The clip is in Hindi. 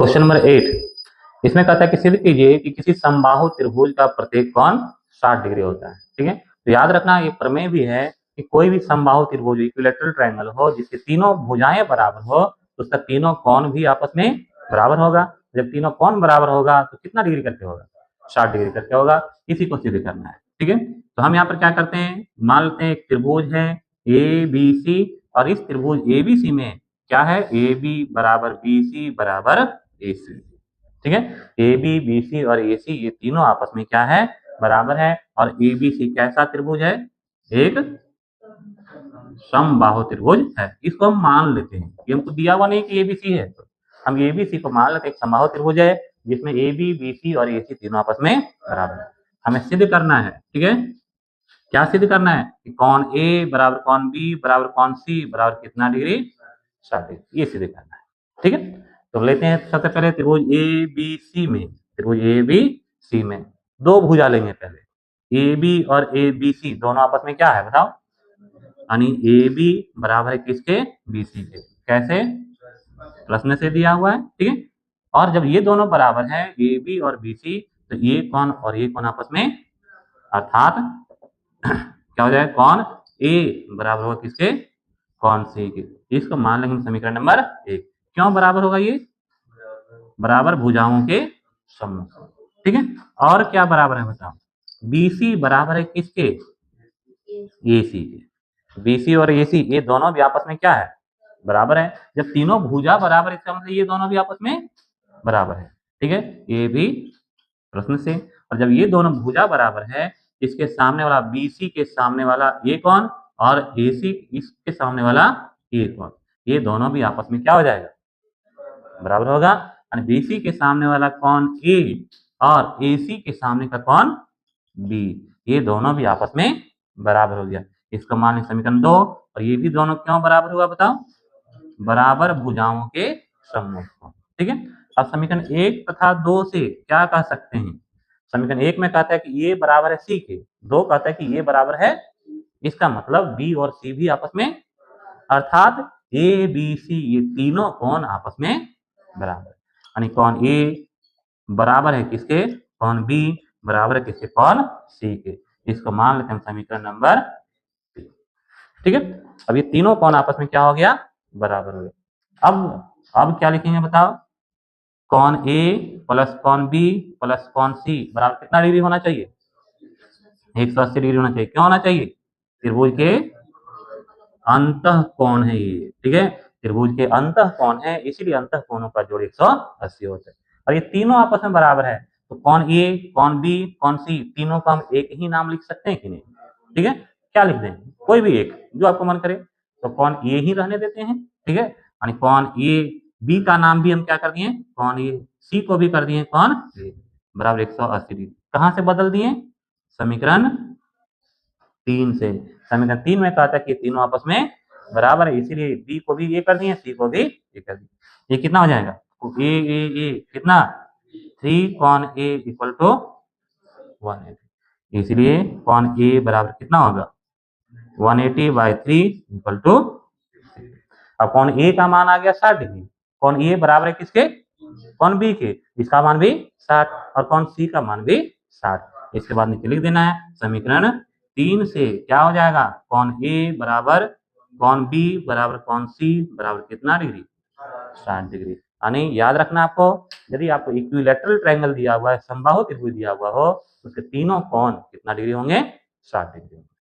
क्वेश्चन नंबर 8 इसमें कहता है कि सिद्ध कीजिए कि किसी समबाहु त्रिभुज का प्रत्येक कोण 60 डिग्री होता है। ठीक है, तो याद रखना ये प्रमेय भी है कि कोई भी समबाहु त्रिभुज इक्विलैटरल ट्रायंगल हो जिसकी तीनों भुजाएं बराबर हो तो उसका तीनों कोण भी आपस में बराबर होगा। जब तीनों कोण बराबर होगा तो कितना डिग्री करके होगा? 60 डिग्री करके होगा। इसी को सिद्ध करना है। ठीक है, तो हम यहाँ पर क्या करते हैं, मान लेते हैं एक त्रिभुज है ए बी सी और इस त्रिभुज ए बी सी में क्या है, ए बी बराबर बी सी बराबर ए सी। ठीक है, ए बी बी सी और ए सी ये तीनों आपस में क्या है, बराबर है। और ए बी सी कैसा त्रिभुज है? एक समबाहु त्रिभुज है। इसको हम मान लेते हैं, ये हमको दिया हुआ नहीं कि ए बी सी है, तो हम ए बी सी को मान लेते हैं एक समबाहु त्रिभुज है जिसमें ए बी बी सी और ए सी तीनों आपस में बराबर है। हमें सिद्ध करना है। ठीक है, क्या सिद्ध करना है कि कौन ए बराबर कौन बी बराबर कौन सी बराबर कितना डिग्री? 60 डिग्री। ये सिद्ध करना है। ठीक है, तो लेते हैं सबसे पहले त्रिभुज ए बी सी में, त्रिभुज ए बी सी में दो भुजा लेंगे। पहले ए बी और ए बी सी दोनों आपस में क्या है बताओ, यानी ए बी बराबर है किसके? बी सी के। कैसे? प्रश्न से दिया हुआ है। ठीक है, और जब ये दोनों बराबर है ए बी और बी सी तो ये कोण और ये कोण आपस में, अर्थात क्या हो जाएगा, कोण ए बराबर होगा किसके? कोण सी के। इसको मान लेंगे समीकरण नंबर 1। क्यों बराबर होगा? ये बराबर भुजाओं के सम्मुख। ठीक है, और क्या बराबर है बताओ? BC बराबर है किसके? AC के। BC और AC ये दोनों भी आपस में क्या है, बराबर है। जब तीनों भुजा बराबर, इसका मतलब ये दोनों भी आपस में बराबर है। ठीक है, ये भी प्रश्न से। और जब ये दोनों भुजा बराबर है, इसके सामने वाला BC के सामने वाला ये कोण और AC इसके सामने वाला ये कोण, ये दोनों भी आपस में क्या हो जाएगा, बराबर होगा। यानी BC के सामने वाला कोण A और AC के सामने का कोण B, ये दोनों भी आपस में बराबर हो गया। इसको मान लें समीकरण 2। और ये भी दोनों क्यों बराबर हुआ बताओ? बराबर भुजाओं के सम्मुख। ठीक है, अब समीकरण 1 तथा 2 से क्या कह सकते हैं? समीकरण 1 में कहता है कि ये बराबर है C के, 2 कहता है कि ये बराबर है, इसका मतलब B और C भी आपस में, अर्थात ए बी सी ये तीनों कोण आपस में बराबर, यानी कोण ए बराबर है किसके? कोण बी बराबर है किसके? कोण सी के। इसको मान लेते हैं समीकरण नंबर 3। ठीक है, अब ये तीनों कोण आपस में क्या हो गया, बराबर हो गया। अब क्या लिखेंगे बताओ? कोण ए प्लस कोण बी प्लस कोण सी बराबर कितना डिग्री होना चाहिए? 180 डिग्री होना चाहिए। क्यों होना चाहिए? त्रिभुज के अंतः कोण है ये। ठीक है, त्रिभुज के अंतः कोण है, इसीलिए अंतः कोणों का जोड़ 180 होता है। और ये तीनों आपस में बराबर है, तो कोण ए कोण बी कोण सी तीनों का हम एक ही नाम लिख सकते हैं कि नहीं? ठीक है, क्या लिख दें? कोई भी एक जो आपको मन करे। तो कोण ए ही रहने देते हैं। ठीक है, यानी कोण ए बी का नाम भी हम क्या कर दिए, कोण ए सी को भी कर दिए कोण ए बराबर 180 डिग्री। कहां से बदल दिए? समीकरण 3 से। समीकरण 3 में कहता है कि तीनों आपस में बराबर है, इसीलिए बी को भी ये कर दिए, सी को भी ये कर दिए। ये कितना हो जाएगा? ए कितना? 3 कोण ए इक्वल टू 180, इसलिए कोण ए बराबर कितना होगा? 180/3 इक्वल टू। अब कोण ए का मान आ गया 60 डिग्री। कोण ए बराबर है किसके? कोण बी के, इसका मान भी 60 और कोण सी का मान भी 60। इसके बाद नीचे लिख देना है समीकरण 3 से क्या हो जाएगा, कोण ए बराबर कोण बी बराबर कोण सी बराबर कितना डिग्री? 60 डिग्री। यानी याद रखना आपको, यदि आपको इक्विलैटरल ट्रायंगल दिया हुआ है, समबाहु त्रिभुज दिया हुआ हो, उसके तीनों कोण कितना डिग्री होंगे? 60 डिग्री।